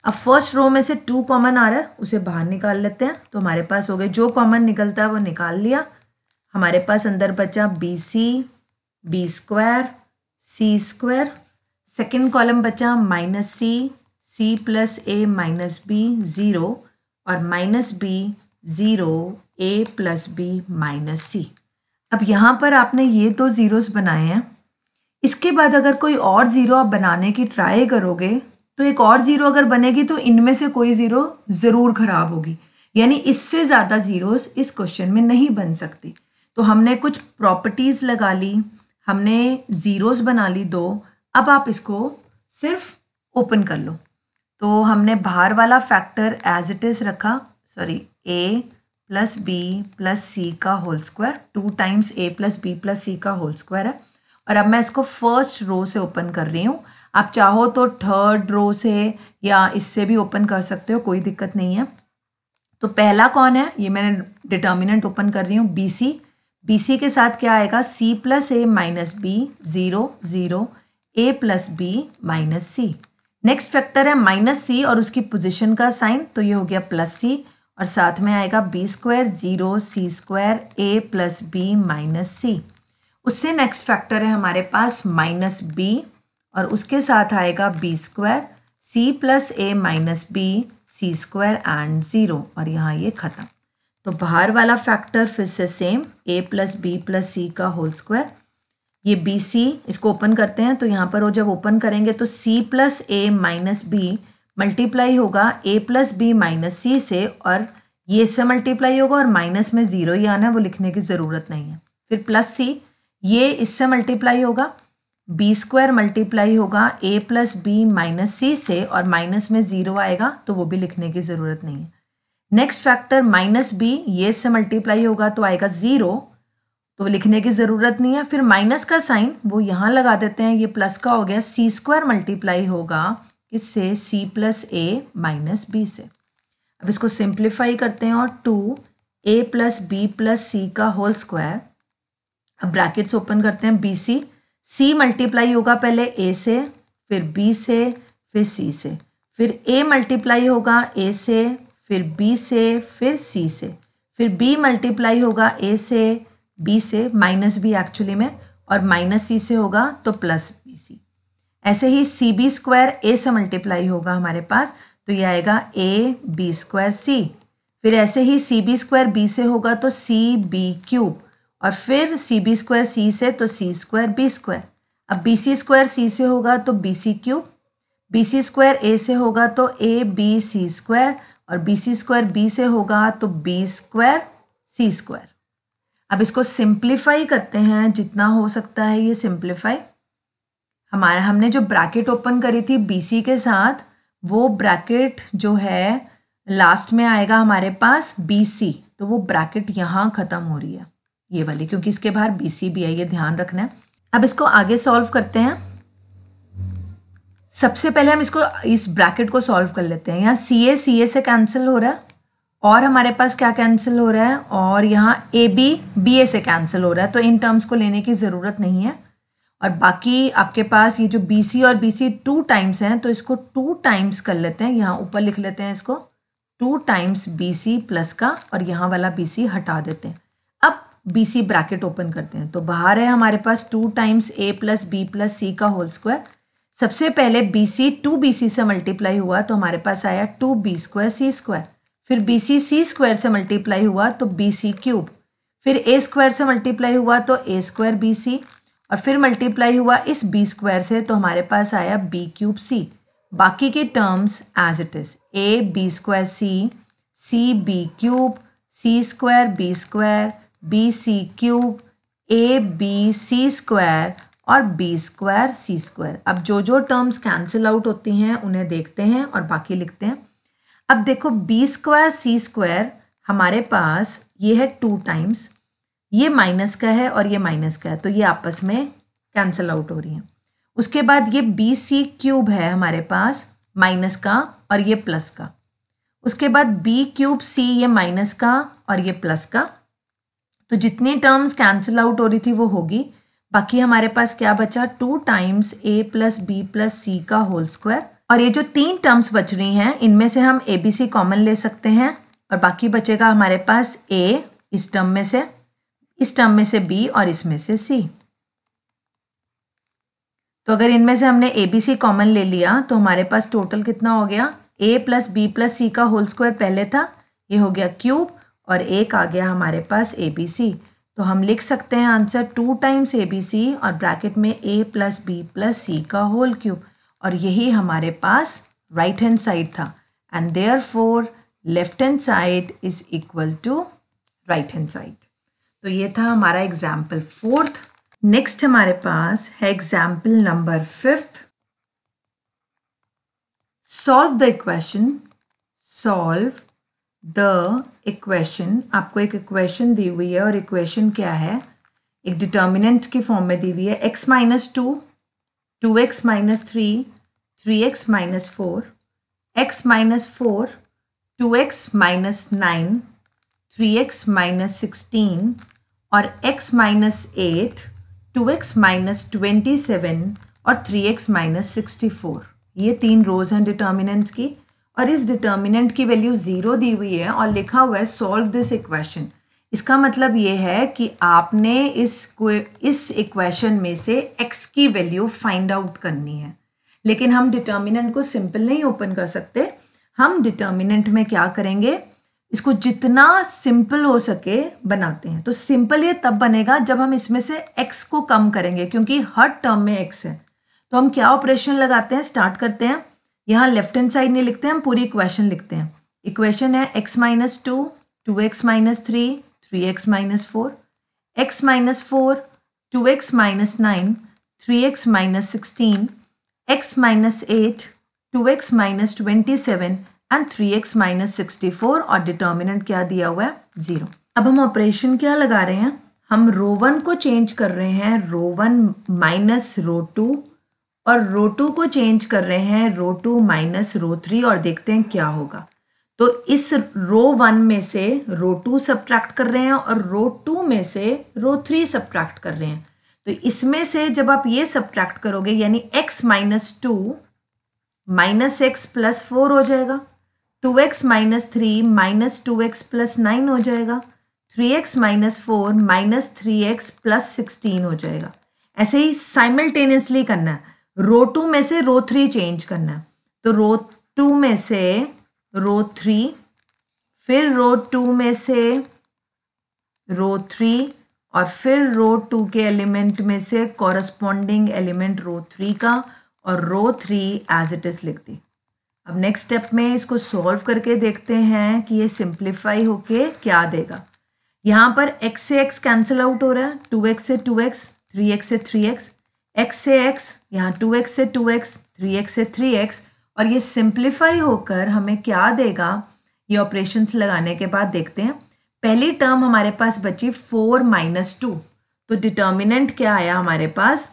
अब फर्स्ट रो में से 2 कॉमन आ रहा है, उसे बाहर निकाल लेते हैं तो हमारे पास हो गए, जो कॉमन निकलता है वो निकाल लिया। हमारे पास अंदर बचा bc b square c square, second column बचा minus c plus a minus b 0 और minus b 0 a plus b minus c। अब यहाँ पर आपने ये 2 जीरोस बनाए हैं, इसके बाद अगर कोई और ज़ीरो आप बनाने की ट्राई करोगे तो एक और ज़ीरो अगर बनेगी तो इनमें से कोई ज़ीरो ज़रूर ख़राब होगी, यानी इससे ज़्यादा ज़ीरोस इस क्वेश्चन में नहीं बन सकती। तो हमने कुछ प्रॉपर्टीज़ लगा ली, हमने ज़ीरोस बना ली 2। अब आप इसको सिर्फ ओपन कर लो। तो हमने बाहर वाला फैक्टर एज इट इज़ रखा, sorry a plus B plus सी का whole square, 2 times a plus B plus सी का होल स्क्वायर है। और अब मैं इसको फर्स्ट रो से ओपन कर रही हूँ। आप चाहो तो थर्ड रो से या इससे भी ओपन कर सकते हो, कोई दिक्कत नहीं है। तो पहला कौन है, ये मैंने डिटर्मिनेंट ओपन कर रही हूँ बी सी। बी सी के साथ क्या आएगा, सी plus A minus B, 0 0, A plus B minus C. Next factor है माइनस सी और उसकी पोजीशन का साइन, तो ये हो गया प्लस सी और साथ में आएगा बी स्क्वायर 0 सी स्क्वायर ए प्लस बी माइनस सी। उससे नेक्स्ट फैक्टर है हमारे पास माइनस बी और उसके साथ आएगा B square C plus A minus B C square and 0 और यहाँ ये ख़त्म। तो बाहर वाला फैक्टर फिर से same a plus B plus सी का होल स्क्वायर, ये बी सी, इसको ओपन करते हैं। तो यहाँ पर वो जब ओपन करेंगे तो c plus A minus B multiply होगा a प्लस बी माइनस सी से और ये इससे मल्टीप्लाई होगा और माइनस में 0 ही आना है, वो लिखने की ज़रूरत नहीं है। फिर प्लस सी, ये इससे मल्टीप्लाई होगा, बी स्क्वायर मल्टीप्लाई होगा a प्लस बी माइनस सी से और माइनस में 0 आएगा, तो वो भी लिखने की ज़रूरत नहीं है। नेक्स्ट फैक्टर माइनस बी, ये इससे मल्टीप्लाई होगा तो आएगा 0, तो लिखने की ज़रूरत नहीं है। फिर माइनस का साइन वो यहाँ लगा देते हैं, ये प्लस का हो गया, सी स्क्वायर मल्टीप्लाई होगा किससे, सी प्लस ए माइनस बी से। अब इसको सिंप्लीफाई करते हैं और 2a प्लस बी प्लस सी का होल स्क्वायर, अब ब्रैकेट्स ओपन करते हैं, बी सी, सी मल्टीप्लाई होगा पहले a से, फिर b से, फिर c से, फिर a मल्टीप्लाई होगा a से, फिर b से, फिर c से, फिर b मल्टीप्लाई होगा a से, b से, माइनस b एक्चुअली में, और माइनस c से होगा तो प्लस bc। ऐसे ही सी बी स्क्वायर a से मल्टीप्लाई होगा हमारे पास, तो ये आएगा a b स्क्वायर c। फिर ऐसे ही सी बी स्क्वायर b से होगा तो c b क्यूब, और फिर सी बी स्क्वायर सी से तो सी स्क्वायर बी स्क्वायर। अब बी सी स्क्वायर सी से होगा तो b C cube, b C square a से होगा तो ए बी सी स्क्वायर, और बी सी स्क्वायर बी से होगा तो बी स्क्वायर सी स्क्वायर। अब इसको सिंप्लीफाई करते हैं, जितना हो सकता है ये सिंप्लीफाई। हमने जो ब्रैकेट ओपन करी थी बी सी के साथ, वो ब्रैकेट जो है लास्ट में आएगा हमारे पास बी सी, तो वो ब्रैकेट यहाँ ख़त्म हो रही है ये वाली, क्योंकि इसके बाहर बी सी भी है, ये ध्यान रखना है। अब इसको आगे सॉल्व करते हैं। सबसे पहले हम इसको इस ब्रैकेट को सॉल्व कर लेते हैं। यहाँ सी ए से कैंसिल हो रहा है और हमारे पास क्या कैंसिल हो रहा है, और यहाँ ए बी ए से कैंसिल हो रहा है, तो इन टर्म्स को लेने की ज़रूरत नहीं है। और बाकी आपके पास ये जो बी सी और बी सी 2 टाइम्स हैं, तो इसको 2 टाइम्स कर लेते हैं, यहाँ ऊपर लिख लेते हैं इसको 2 टाइम्स बी सी प्लस का, और यहाँ वाला बी सी हटा देते हैं। अब बी सी ब्रैकेट ओपन करते हैं, तो बाहर है हमारे पास 2 टाइम्स ए प्लस बी प्लस सी का होल स्क्वायर। सबसे पहले बी सी 2bc से मल्टीप्लाई हुआ तो हमारे पास आया 2b स्क्वायर सी स्क्वायर, फिर बी सी स्क्वायर से मल्टीप्लाई हुआ तो बी सी क्यूब, फिर ए स्क्वायर से मल्टीप्लाई हुआ तो ए स्क्वायर बी सी, और फिर मल्टीप्लाई हुआ इस बी स्क्वायर से तो हमारे पास आया बी क्यूब सी। बाकी के terms as it is, A B square C B cube, C square B C cube, A B C square और बी स्क्वायर सी स्क्वायर। अब जो टर्म्स कैंसिल आउट होती हैं उन्हें देखते हैं और बाकी लिखते हैं। अब देखो बी स्क्वायर सी स्क्वायर हमारे पास ये है 2 टाइम्स, ये माइनस का है और ये माइनस का है, तो ये आपस में कैंसिल आउट हो रही हैं। उसके बाद ये बी सी क्यूब है हमारे पास माइनस का और ये प्लस का। उसके बाद बी क्यूब सी, ये माइनस का और ये प्लस का। तो जितनी टर्म्स कैंसिल आउट हो रही थी वो होगी। बाकी हमारे पास क्या बचा, 2 टाइम्स ए प्लस बी प्लस सी का होल स्क्वायर, और ये जो 3 टर्म्स बच रही हैं इनमें से हम ए बी सी कॉमन ले सकते हैं, और बाकी बचेगा हमारे पास ए इस टर्म में से बी और इसमें से सी। तो अगर इनमें से हमने ए बी सी कॉमन ले लिया तो हमारे पास टोटल कितना हो गया, ए प्लस बी प्लस सी का होल स्क्वायर पहले था, ये हो गया क्यूब, और एक आ गया हमारे पास ए बी सी। तो हम लिख सकते हैं answer 2 times A B C और ब्रैकेट में ए प्लस बी प्लस सी का होल क्यूब, और यही हमारे पास राइट हैंड साइड था, and therefore left hand side is equal to right hand side. तो ये था हमारा एग्जाम्पल 4th। नेक्स्ट हमारे पास है example number 5th। Solve the equation. आपको एक इक्वेशन दी हुई है और इक्वेशन क्या है, एक डिटर्मिनेंट की फॉर्म में दी हुई है। x minus 2, 2x minus 3, 3x minus 4, x minus 4, 2x minus 9, 3x minus 16 और x माइनस 8, 2x माइनस 27 और 3x माइनस 64। ये 3 रोज हैं डिटर्मिनेंट्स की और इस डिटर्मिनेंट की वैल्यू 0 दी हुई है और लिखा हुआ है सॉल्व दिस इक्वेशन। इसका मतलब ये है कि आपने इस इक्वेशन में से x की वैल्यू फाइंड आउट करनी है। लेकिन हम डिटर्मिनेंट को सिंपल नहीं ओपन कर सकते। हम डिटर्मिनेंट में क्या करेंगे, इसको जितना सिंपल हो सके बनाते हैं। तो सिंपल ये तब बनेगा जब हम इसमें से x को कम करेंगे, क्योंकि हर टर्म में x है। तो हम क्या ऑपरेशन लगाते हैं, स्टार्ट करते हैं। यहाँ लेफ्ट हैंड साइड नहीं लिखते हैं, हम पूरी इक्वेशन लिखते हैं। इक्वेशन है x minus 2, 2x minus 3, 3x minus 4, x minus 4, 2x minus 9, 3x minus 16, x minus 8, 2x minus 27 and 3x minus 64 और डिटर्मिनेंट क्या दिया हुआ है 0। अब हम ऑपरेशन क्या लगा रहे हैं, हम रो 1 को चेंज कर रहे हैं रो 1 माइनस रो 2 और रो 2 को चेंज कर रहे हैं रो 2 माइनस रो 3 और देखते हैं क्या होगा। तो इस रो 1 में से रो 2 सब्ट्रैक्ट कर रहे हैं और रो 2 में से रो 3 सब्ट्रैक्ट कर रहे हैं। तो इसमें से जब आप ये सब्ट्रैक्ट करोगे यानी x minus 2 minus x plus 4 हो जाएगा, 2x minus 3 minus 2x plus 9 हो जाएगा, 3x minus 4 minus 3x plus 16 हो जाएगा। ऐसे ही साइमल्टेनियसली करना है। रो 2 में से रो 3 चेंज करना है। तो रो 2 में से रो 3, फिर रो 2 में से रो 3 और फिर रो 2 के एलिमेंट में से कॉरस्पॉन्डिंग एलिमेंट रो 3 का और रो 3 एज इट इज लिख दी। अब नेक्स्ट स्टेप में इसको सॉल्व करके देखते हैं कि ये सिंप्लीफाई होके क्या देगा। यहाँ पर x से x कैंसिल आउट हो रहा है, 2x से 2x, 3x से 3x, x से x, यहाँ 2x से 2x, 3x से 3x और ये सिंप्लीफाई होकर हमें क्या देगा, ये ऑपरेशंस लगाने के बाद देखते हैं। पहली टर्म हमारे पास बची 4 माइनस 2, तो डिटर्मिनेंट क्या आया हमारे पास,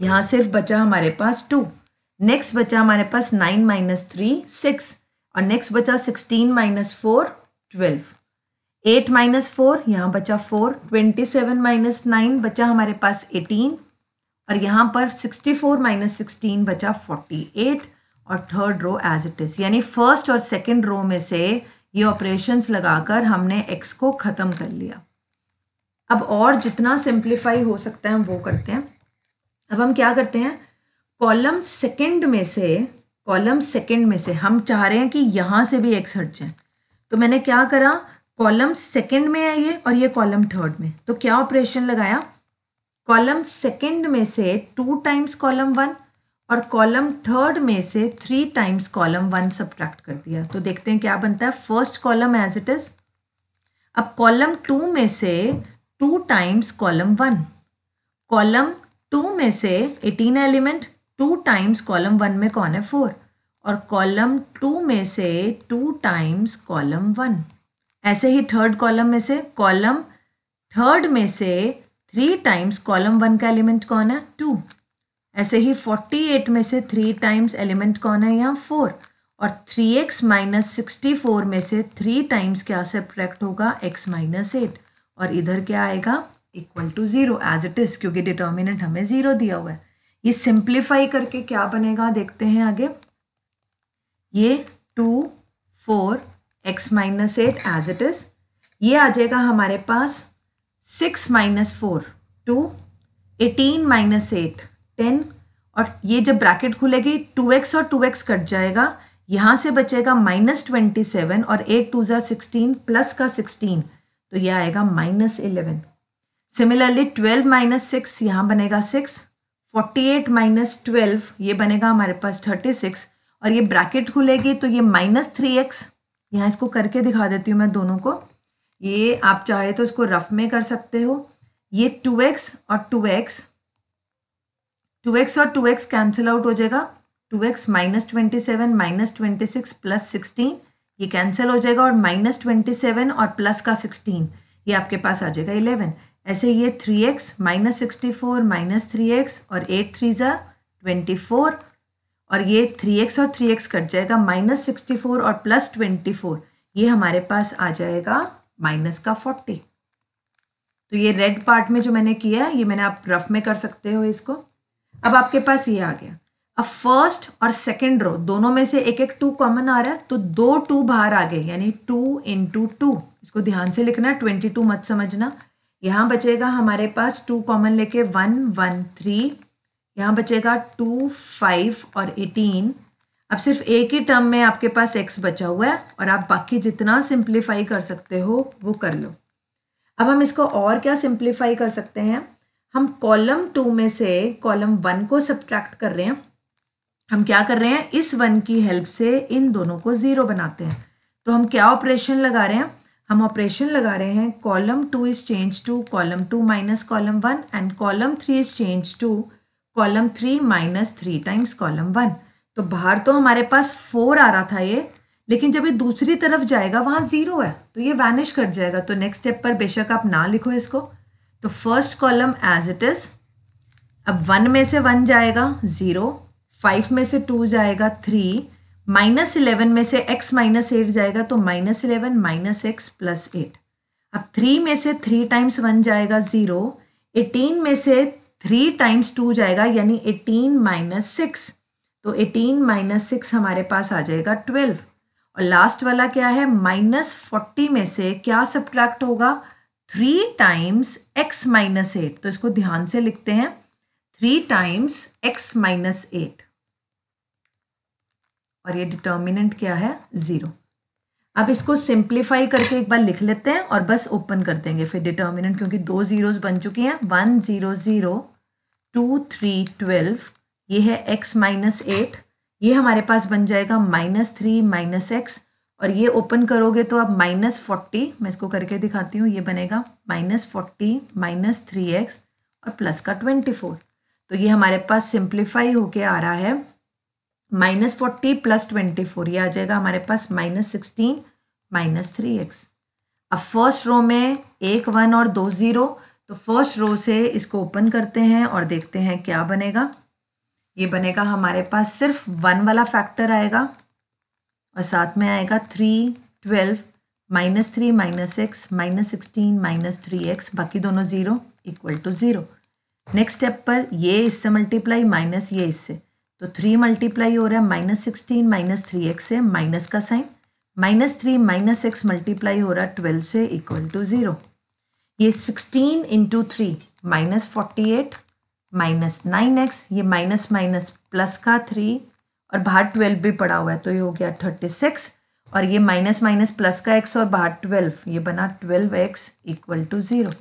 यहाँ सिर्फ बचा हमारे पास 2। नेक्स्ट बचा हमारे पास 9 माइनस 3 6 और नेक्स्ट बचा 16 माइनस 4 12, 8 माइनस 4 यहाँ बचा 4, 27 माइनस 9 बचा हमारे पास 18 और यहाँ पर 64 माइनस 16 बचा 48 और third row as it is. यानी फर्स्ट और सेकंड रो में से ये ऑपरेशंस लगाकर हमने x को ख़त्म कर लिया। अब और जितना सिंप्लीफाई हो सकता है हम वो करते हैं। अब हम क्या करते हैं, कॉलम सेकंड में से हम चाह रहे हैं कि यहाँ से भी x हट जाए। तो मैंने क्या करा, कॉलम सेकंड में है ये और ये कॉलम थर्ड में, तो क्या ऑपरेशन लगाया, कॉलम सेकंड में से 2 टाइम्स कॉलम 1 और कॉलम थर्ड में से 3 टाइम्स कॉलम 1 सब्ट्रैक्ट कर दिया। तो देखते हैं क्या बनता है। First column as it is. अब कॉलम 2 में से 2 टाइम्स कॉलम 1, कॉलम 2 में से 18 एलिमेंट, 2 टाइम्स कॉलम 1 में कौन है 4 और कॉलम 2 में से 2 टाइम्स कॉलम 1। ऐसे ही थर्ड कॉलम में से, कॉलम थर्ड में से 3 टाइम्स कॉलम 1 का एलिमेंट कौन है 2। ऐसे ही 48 में से 3 टाइम्स एलिमेंट कौन है यहाँ 4 और 3x माइनस 64 में से 3 टाइम्स क्या सब्ट्रैक्ट होगा x माइनस 8 और इधर क्या आएगा equal to 0 as it is, क्योंकि डिटर्मिनेंट हमें 0 दिया हुआ है। ये सिंप्लीफाई करके क्या बनेगा देखते हैं आगे। ये 2 4 x minus 8 as it is, ये आ जाएगा हमारे पास 6 माइनस 4 2, 18 माइनस 8 10 और ये जब ब्रैकेट खुलेगी 2x और 2x कट जाएगा, यहाँ से बचेगा माइनस 27 और 8 2 16 प्लस का 16, तो यह आएगा माइनस 11। सिमिलरली 12 माइनस 6 यहाँ बनेगा 6, 48 माइनस 12 ये बनेगा हमारे पास 36 और ये ब्रैकेट खुलेगी तो ये माइनस 3x, यहाँ इसको करके दिखा देती हूँ मैं दोनों को। ये आप चाहे तो इसको रफ में कर सकते हो। ये 2x और 2x, 2x और 2x कैंसिल आउट हो जाएगा, 2x माइनस 27 माइनस 26 प्लस 16 ये कैंसिल हो जाएगा और माइनस 27 और प्लस का 16 ये आपके पास आ जाएगा 11। ऐसे ये 3x माइनस 64 माइनस 3x और 8 3 ज़ा 24 और ये 3x और 3x कट जाएगा माइनस 64 और प्लस 24 ये हमारे पास आ जाएगा माइनस का 40। तो ये रेड पार्ट में जो मैंने किया ये मैंने आप रफ में कर सकते हो इसको। अब आपके पास ये आ गया। अब फर्स्ट और सेकंड रो दोनों में से एक एक 2 कॉमन आ रहा है तो 2 2 बाहर आ गए यानी 2 into 2। इसको ध्यान से लिखना है 22 मत समझना। यहाँ बचेगा हमारे पास 2 कॉमन लेके 1 1 3 यहाँ बचेगा 2 5 और 18। अब सिर्फ एक ही टर्म में आपके पास x बचा हुआ है और आप बाकी जितना सिंप्लीफाई कर सकते हो वो कर लो। अब हम इसको और क्या सिंप्लीफाई कर सकते हैं, हम कॉलम 2 में से कॉलम 1 को सब्ट्रैक्ट कर रहे हैं। हम क्या कर रहे हैं, इस 1 की हेल्प से इन दोनों को 0 बनाते हैं। तो हम क्या ऑपरेशन लगा रहे हैं, हम ऑपरेशन लगा रहे हैं column 2 is change to column 2 minus column 1 and column 3 is change to column 3 minus 3 times column 1। तो बाहर तो हमारे पास 4 आ रहा था ये, लेकिन जब ये दूसरी तरफ जाएगा वहाँ 0 है तो ये वैनिश कर जाएगा। तो नेक्स्ट स्टेप पर बेशक आप ना लिखो इसको। तो first column as it is. अब 1 में से 1 जाएगा 0, 5 में से 2 जाएगा 3, माइनस 11 में से x माइनस 8 जाएगा तो माइनस 11 माइनस एक्स प्लस 8। अब 3 में से 3 टाइम्स 1 जाएगा 0, 18 में से 3 टाइम्स 2 जाएगा यानी 18 माइनस 6। तो 18 माइनस 6 हमारे पास आ जाएगा 12। और लास्ट वाला क्या है, माइनस 40 में से क्या सब्ट्रैक्ट होगा, 3 टाइम्स x माइनस 8। तो इसको ध्यान से लिखते हैं 3 टाइम्स x माइनस 8 और ये डिटर्मिनेंट क्या है 0। अब इसको सिंप्लीफाई करके एक बार लिख लेते हैं और बस ओपन कर देंगे फिर डिटर्मिनेंट, क्योंकि 2 zeros बन चुकी हैं। 1 0 0 2 3 12 ये है x माइनस 8, ये हमारे पास बन जाएगा माइनस 3 माइनस एक्स और ये ओपन करोगे तो अब माइनस 40, मैं इसको करके दिखाती हूँ, ये बनेगा माइनस 40 माइनस 3x और प्लस का 24। तो ये हमारे पास सिंप्लीफाई होके आ रहा है माइनस 40 प्लस 24, ये आ जाएगा हमारे पास माइनस 16 माइनस 3x। अब फर्स्ट रो में 1 1 और 2 0, तो फर्स्ट रो से इसको ओपन करते हैं और देखते हैं क्या बनेगा। ये बनेगा हमारे पास सिर्फ 1 वाला फैक्टर आएगा और साथ में आएगा 3 12 minus 3 minus x minus 16 minus 3x, बाकी दोनों 0 इक्वल टू 0। नेक्स्ट स्टेप पर ये इससे मल्टीप्लाई माइनस ये इससे, तो 3 मल्टीप्लाई हो रहा है माइनस 16 माइनस 3x से, माइनस का sign, minus 3 minus X multiply हो रहा है 12 से इक्वल टू 0। ये 16 इंटू 3 माइनस 48 माइनस 9x, ये माइनस माइनस प्लस का 3 और बाहर 12 भी पड़ा हुआ है तो ये हो गया 36 और ये माइनस माइनस प्लस का x और बाहर 12, ये बना 12x इक्वल टू 0।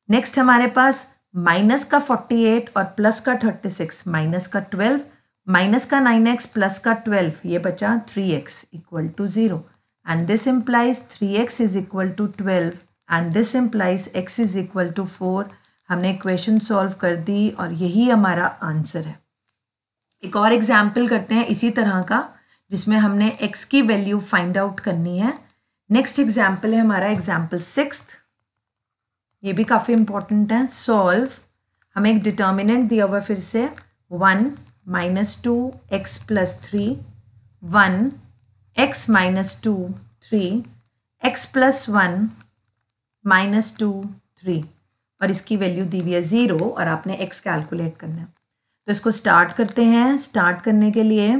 नेक्स्ट हमारे पास माइनस का 48 और प्लस का 36, माइनस का 12 माइनस का 9x प्लस का 12, ये बचा 3x equal to 0 and this implies 3x is equal to 12 and this implies x is equal to 4। हमने इक्वेशन सॉल्व कर दी और यही हमारा आंसर है। एक और एग्जाम्पल करते हैं इसी तरह का जिसमें हमने x की वैल्यू फाइंड आउट करनी है। नेक्स्ट एग्जाम्पल है हमारा एग्जाम्पल 6, ये भी काफ़ी इंपॉर्टेंट है। सॉल्व, हमें एक डिटर्मिनेंट दिया हुआ फिर से 1 minus 2 x plus 3 1 x minus 2 3 x plus 1 minus 2 3 और इसकी वैल्यू दी हुई है 0 और आपने x कैलकुलेट करना है। तो इसको स्टार्ट करते हैं। स्टार्ट करने के लिए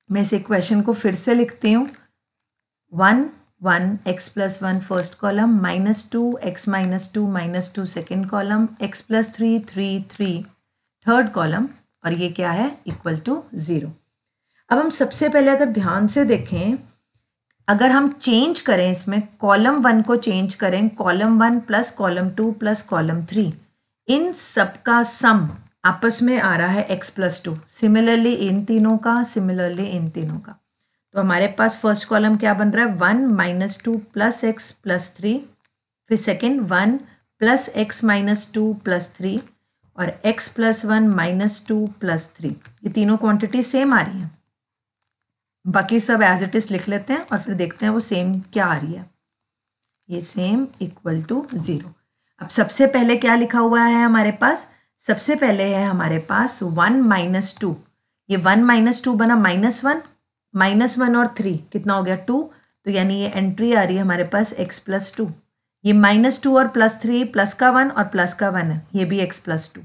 मैं इस इक्वेशन को फिर से लिखती हूँ। 1 1 x plus 1 first column, minus 2 x minus 2 minus 2 second column, x plus 3 3 3 third column और ये क्या है इक्वल टू 0। अब हम सबसे पहले अगर ध्यान से देखें, अगर हम चेंज करें इसमें कॉलम 1 को चेंज करें, column 1 plus column 2 plus column 3, इन सब का सम आपस में आ रहा है x प्लस 2। सिमिलरली इन तीनों का, सिमिलरली इन तीनों का। तो हमारे पास फर्स्ट कॉलम क्या बन रहा है 1 माइनस 2 प्लस एक्स प्लस 3, फिर second 1 plus x minus 2 plus 3 और x + 1 - 2 + 3, ये तीनों क्वांटिटी सेम आ रही हैं। बाकी सब एज इट इज़ लिख लेते हैं और फिर देखते हैं वो सेम क्या आ रही है। ये सेम इक्वल टू 0। अब सबसे पहले क्या लिखा हुआ है हमारे पास? सबसे पहले है हमारे पास 1 - 2। ये 1 - 2 बना -1, -1 और 3 कितना हो गया 2। तो यानी ये एंट्री आ रही है हमारे पास x + 2। ये -2 और +3 प्लस का 1 और प्लस का 1 है, ये भी x + 2।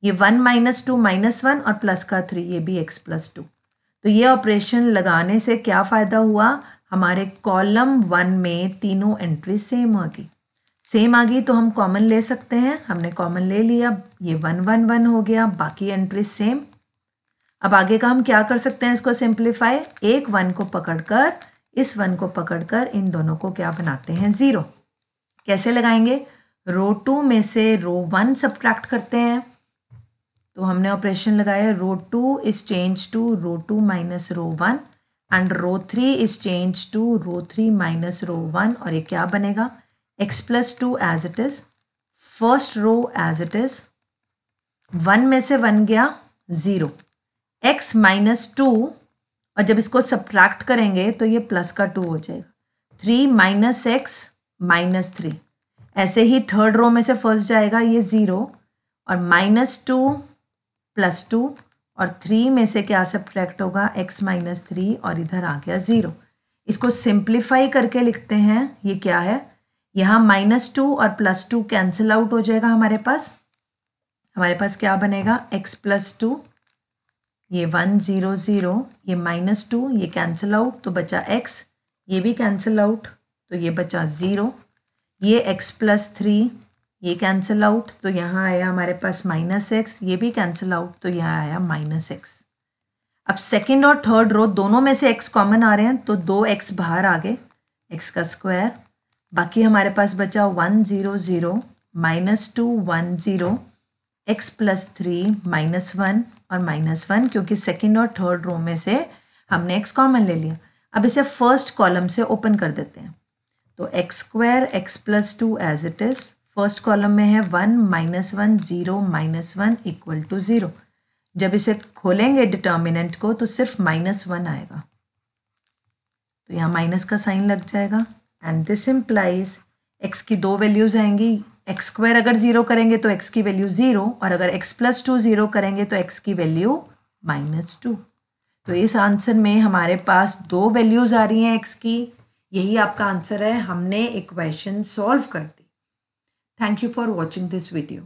ये 1 - 2 -1 और प्लस का 3, ये भी x + 2। तो ये ऑपरेशन लगाने से क्या फ़ायदा हुआ? हमारे कॉलम 1 में तीनों एंट्री सेम आ गई तो हम कॉमन ले सकते हैं। हमने कॉमन ले लिया, ये 1 1 1 हो गया, बाकी एंट्री सेम। अब आगे का हम क्या कर सकते हैं इसको सिंप्लीफाई? एक 1 को पकड़कर, इस 1 को पकड़कर इन दोनों को क्या बनाते हैं 0। कैसे लगाएंगे? रो 2 में से रो 1 सब्ट्रैक्ट करते हैं। तो हमने ऑपरेशन लगाया row 2 is change to row 2 - row 1 and row 3 is change to row 3 - row 1 और ये क्या बनेगा? x + 2 as it is, first row as it is, 1 में से 1 गया 0, x - 2 और जब इसको सब्ट्रैक्ट करेंगे तो ये प्लस का 2 हो जाएगा, 3 - x - 3। ऐसे ही थर्ड रो में से फर्स्ट जाएगा ये 0 और -2 + 2 और 3 में से क्या सब्ट्रैक्ट होगा? x - 3 और इधर आ गया 0। इसको सिंप्लीफाई करके लिखते हैं, ये क्या है? यहाँ -2 और +2 कैंसिल आउट हो जाएगा हमारे पास क्या बनेगा? x + 2, ये 1 0 0, ये -2 ये कैंसिल आउट तो बचा x, ये भी कैंसिल आउट तो ये बचा 0, ये x + 3 ये कैंसिल आउट तो यहाँ आया हमारे पास -x, ये भी कैंसिल आउट तो यहाँ आया -x। अब सेकंड और थर्ड रो दोनों में से x कॉमन आ रहे हैं तो 2x बाहर आ गए, x का स्क्वायर। बाकी हमारे पास बचा 1 0 0 -2 1 0, x + 3 -1 और -1 क्योंकि सेकंड और थर्ड रो में से हमने x कॉमन ले लिया। अब इसे फर्स्ट कॉलम से ओपन कर देते हैं तो x² x + 2 as it is, first column में है 1 - 1 0 -1 इक्वल टू 0। जब इसे खोलेंगे डिटर्मिनेंट को तो सिर्फ -1 आएगा तो यहाँ माइनस का साइन लग जाएगा एंड दिस इम्प्लाइज x की दो वैल्यूज़ आएंगी। x² अगर 0 करेंगे तो x की वैल्यू 0 और अगर x + 2 0 करेंगे तो x की वैल्यू -2। तो इस आंसर में हमारे पास दो वैल्यूज़ आ रही हैं x की। यही आपका आंसर है, हमने इक्वेशन सॉल्व कर दी। Thank you for watching this video.